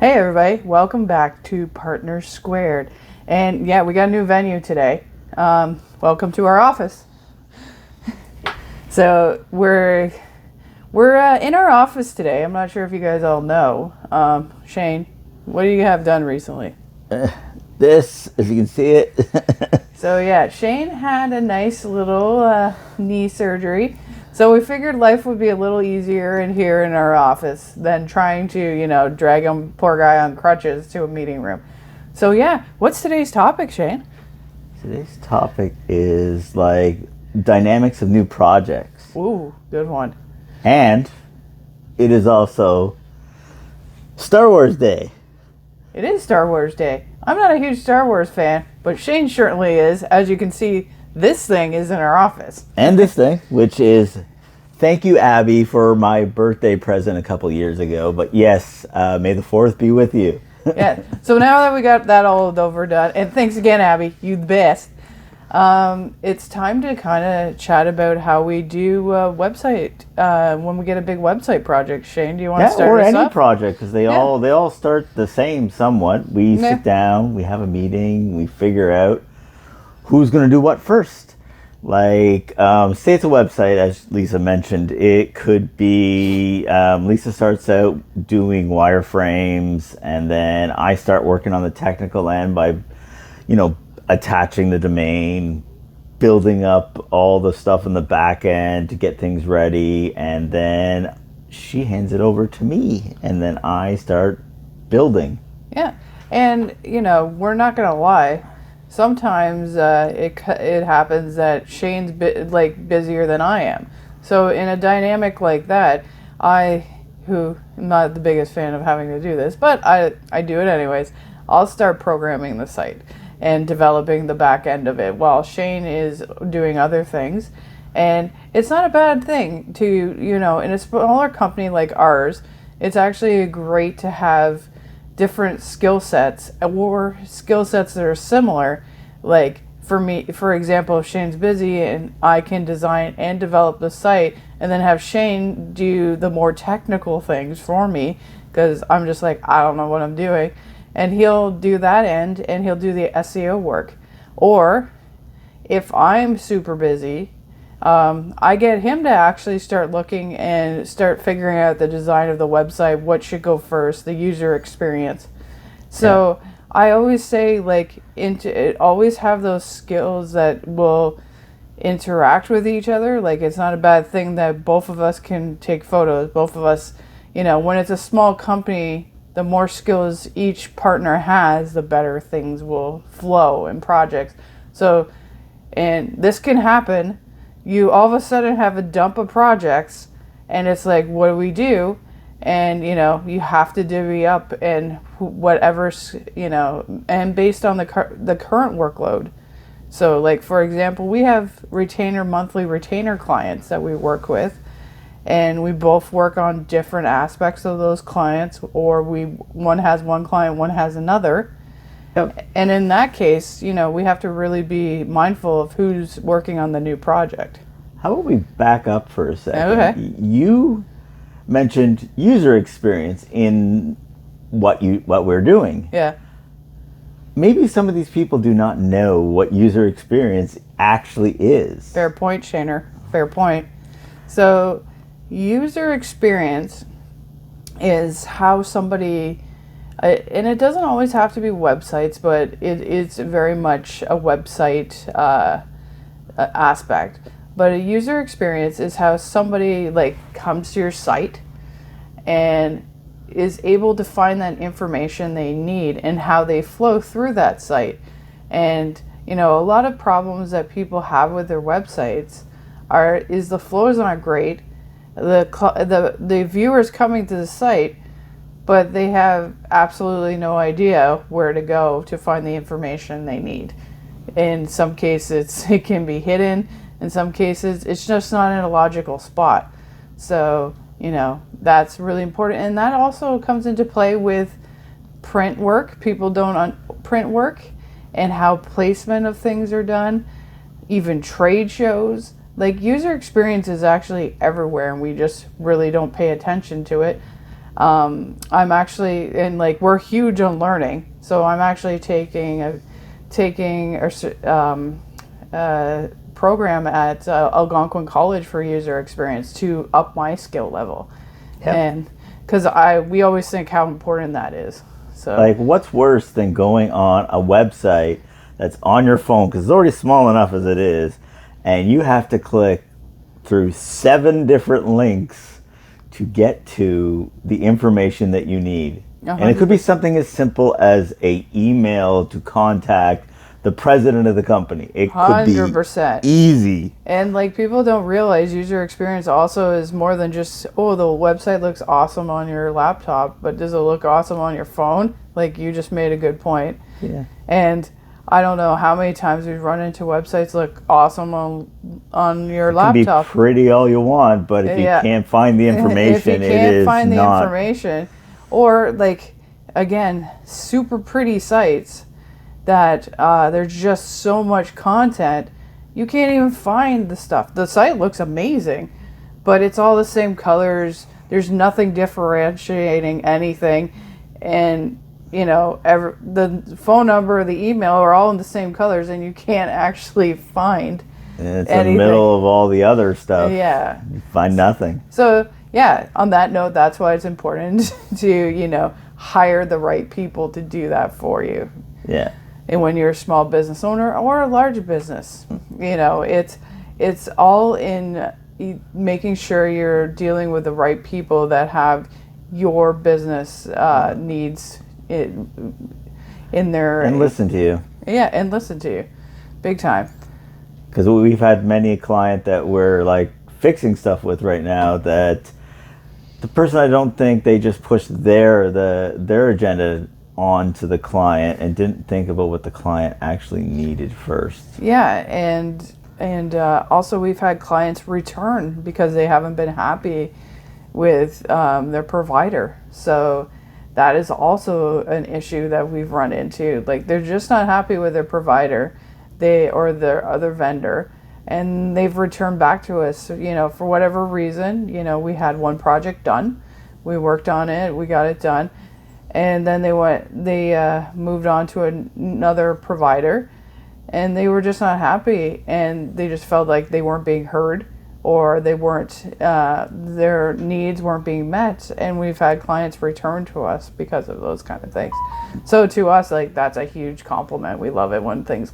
Hey everybody, welcome back to Partners². And yeah, we got a new venue today. Welcome to our office. So we're in our office today. I'm not sure if you guys all know. Shane, what do you have done recently? This, if you can see it. So yeah, Shane had a nice little knee surgery. So we figured life would be a little easier in here in our office than trying to, drag him, poor guy on crutches, to a meeting room. So yeah, what's today's topic, Shane? Today's topic is like dynamics of new projects. Ooh, good one. And it is also Star Wars Day. It is Star Wars Day. I'm not a huge Star Wars fan, but Shane certainly is. As you can see, this thing is in our office. And this thing, which is, thank you, Abby, for my birthday present a couple years ago. But yes, may the 4th be with you. Yeah. So now that we got that all over done, and thanks again, Abby, you the best. It's time to kind of chat about how we do a website when we get a big website project. Shane, do you want to start or us any up? project, because they all start the same somewhat. We sit down, we have a meeting, we figure out who's going to do what first. Like, say it's a website, as Lisa mentioned. It could be Lisa starts out doing wireframes, and then I start working on the technical end by, attaching the domain, building up all the stuff in the back end to get things ready, and then she hands it over to me, and then I start building. Yeah, and we're not gonna lie. Sometimes it happens that Shane's busier than I am. So in a dynamic like that, who am not the biggest fan of having to do this, but I do it anyways. I'll start programming the site and developing the back end of it while Shane is doing other things. And it's not a bad thing to, in a smaller company like ours, it's actually great to have different skill sets or skill sets that are similar. Like for me, for example, if Shane's busy and I can design and develop the site, and then have Shane do the more technical things for me, because I'm just like, I don't know what I'm doing. And he'll do that end, and he'll do the SEO work. Or if I'm super busy, I get him to actually start looking and start figuring out the design of the website, what should go first, the user experience. So I always say, always have those skills that will interact with each other. Like, it's not a bad thing that both of us can take photos. Both of us, when it's a small company, the more skills each partner has, the better things will flow in projects. So, and this can happen. You all of a sudden have a dump of projects, and it's like, what do we do? And, you have to divvy up and whatever, and based on the current workload. So, like, for example, we have monthly retainer clients that we work with, and we both work on different aspects of those clients, or one has one client, one has another. Yep. And in that case, we have to really be mindful of who's working on the new project. How about we back up for a second? Okay. You mentioned user experience in what we're doing. Yeah. Maybe some of these people do not know what user experience actually is. Fair point, Shaner. Fair point. So, user experience is how somebody, and it doesn't always have to be websites, but it's very much a website aspect. But a user experience is how somebody comes to your site and is able to find that information they need and how they flow through that site. And a lot of problems that people have with their websites is the flows aren't great. The viewers coming to the site, but they have absolutely no idea where to go to find the information they need. In some cases, it can be hidden. In some cases, it's just not in a logical spot. So, that's really important. And that also comes into play with print work. People don't print work, and how placement of things are done, even trade shows. Like, user experience is actually everywhere, and we just really don't pay attention to it. I'm actually, and like we're huge on learning, so I'm actually taking a program at Algonquin College for user experience to up my skill level. Yep. And because we always think how important that is. So Like, what's worse than going on a website that's on your phone, because it's already small enough as it is, and you have to click through 7 different links to get to the information that you need. 100%. And it could be something as simple as a email to contact the president of the company. It could 100%. be easy. And like people don't realize user experience also is more than just, oh, the website looks awesome on your laptop, but does it look awesome on your phone? Like you just made a good point. Yeah. And I don't know how many times we've run into websites look awesome on your laptop. It can be pretty all you want, but if you can't find the information, if you can't find the information, or like again, super pretty sites that there's just so much content, you can't even find the stuff. The site looks amazing, but it's all the same colors. There's nothing differentiating anything, and you know, the phone number, the email are all in the same colors, and you can't actually find and it's anything. in the middle of all the other stuff. Yeah. You find nothing. So, yeah, on that note, that's why it's important to, you know, hire the right people to do that for you. Yeah. And when you're a small business owner or a large business, you know, it's all in making sure you're dealing with the right people that have your business needs in their... And listen to you. Yeah, and listen to you. Big time. Because we've had many a client that we're like fixing stuff with right now that the person, I don't think they just pushed their agenda onto the client and didn't think about what the client actually needed first. Yeah, and also we've had clients return because they haven't been happy with their provider. So that is also an issue that we've run into. Like they're just not happy with their provider, or their other vendor, and they've returned back to us, you know, for whatever reason. You know, we had one project done, we worked on it, we got it done, and then they moved on to another provider, and they were just not happy, and they just felt like they weren't being heard, or they weren't, their needs weren't being met, and we've had clients return to us because of those kind of things. So to us, like, that's a huge compliment. We love it when things,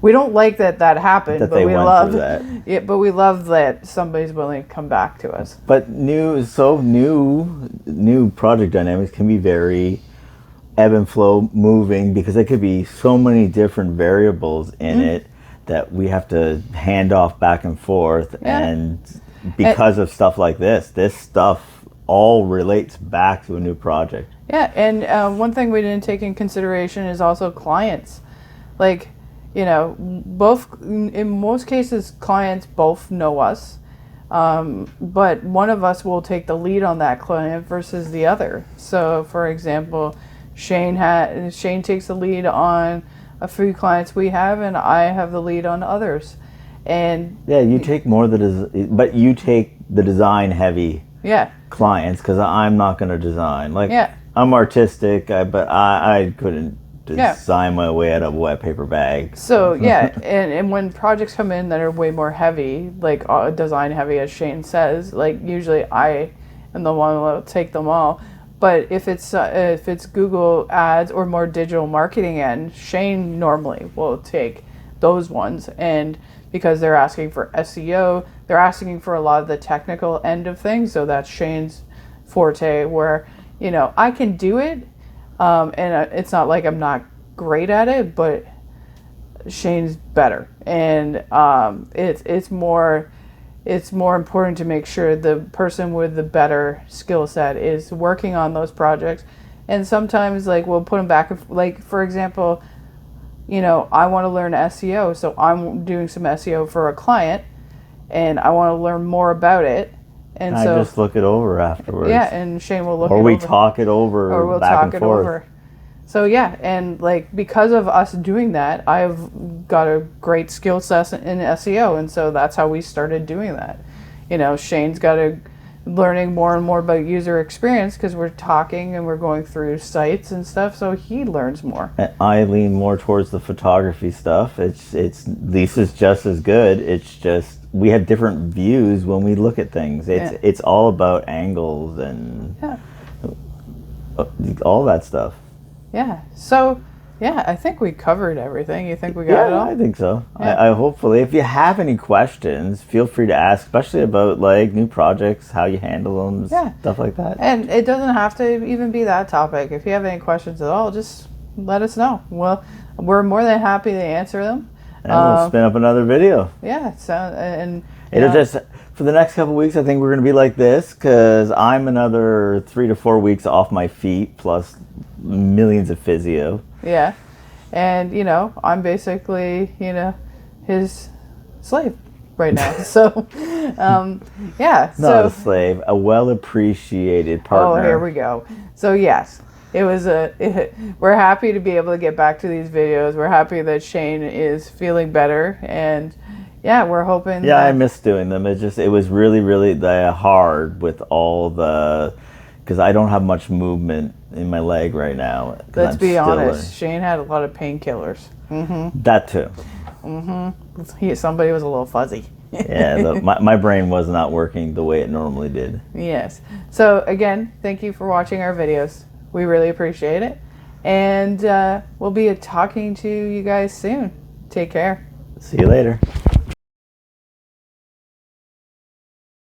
we don't like that happened, That but they we went love through that. Yeah, but we love that somebody's willing to come back to us. But new project dynamics can be very ebb and flow moving, because there could be so many different variables in it that we have to hand off back and forth. Yeah. And because of stuff like this stuff all relates back to a new project. Yeah, and one thing we didn't take in consideration is also clients. Like, you know, in most cases, clients both know us, but one of us will take the lead on that client versus the other. So, for example, Shane takes the lead on a few clients we have, and I have the lead on others. And yeah, you take more but you take the design heavy clients, because I'm not going to design. Like, I'm artistic, but I couldn't design my way out of a wet paper bag. So and when projects come in that are way more heavy, like design heavy, as Shane says, like usually I am the one who will take them all. But if it's Google ads or more digital marketing end, Shane normally will take those ones, and because they're asking for SEO, they're asking for a lot of the technical end of things. So that's Shane's forte, where, you know, I can do it, and it's not like I'm not great at it, but Shane's better, and it's more important to make sure the person with the better skill set is working on those projects. And sometimes, like, we'll put them back, like, for example, you know, I want to learn SEO, so I'm doing some SEO for a client, and I want to learn more about it. And so I just look it over afterwards. Yeah, and Shane will look it over. Or we talk it over, or we'll back talk and it forth. over. So yeah, and like, because of us doing that, I've got a great skill set in SEO, and so that's how we started doing that. You know, Shane's got a learning more and more about user experience because we're talking and we're going through sites and stuff, so he learns more. And I lean more towards the photography stuff. It's Lisa's just as good. It's just we have different views when we look at things. It's all about angles and all that stuff. Yeah. So yeah, I think we covered everything. You think we got it all? I think so. Yeah. I hopefully, if you have any questions, feel free to ask, especially about like new projects, how you handle them, stuff like that. And it doesn't have to even be that topic. If you have any questions at all, just let us know. Well, we're more than happy to answer them. And we'll spin up another video. Yeah. So and it'll just for the next couple of weeks. I think we're going to be like this because I'm another 3 to 4 weeks off my feet plus millions of physio. Yeah. And, you know, I'm basically, you know, his slave right now. So, yeah. Not a slave, a well-appreciated partner. Oh, here we go. So, yes, it was we're happy to be able to get back to these videos. We're happy that Shane is feeling better. And, yeah, we're hoping Yeah, I miss doing them. It was really, really hard with all the... Because I don't have much movement in my leg right now. Let's be honest. Shane had a lot of painkillers. Mm-hmm. That too. Mm-hmm. Somebody was a little fuzzy. Yeah, my brain was not working the way it normally did. Yes. So again, thank you for watching our videos. We really appreciate it. And we'll be talking to you guys soon. Take care. See you later.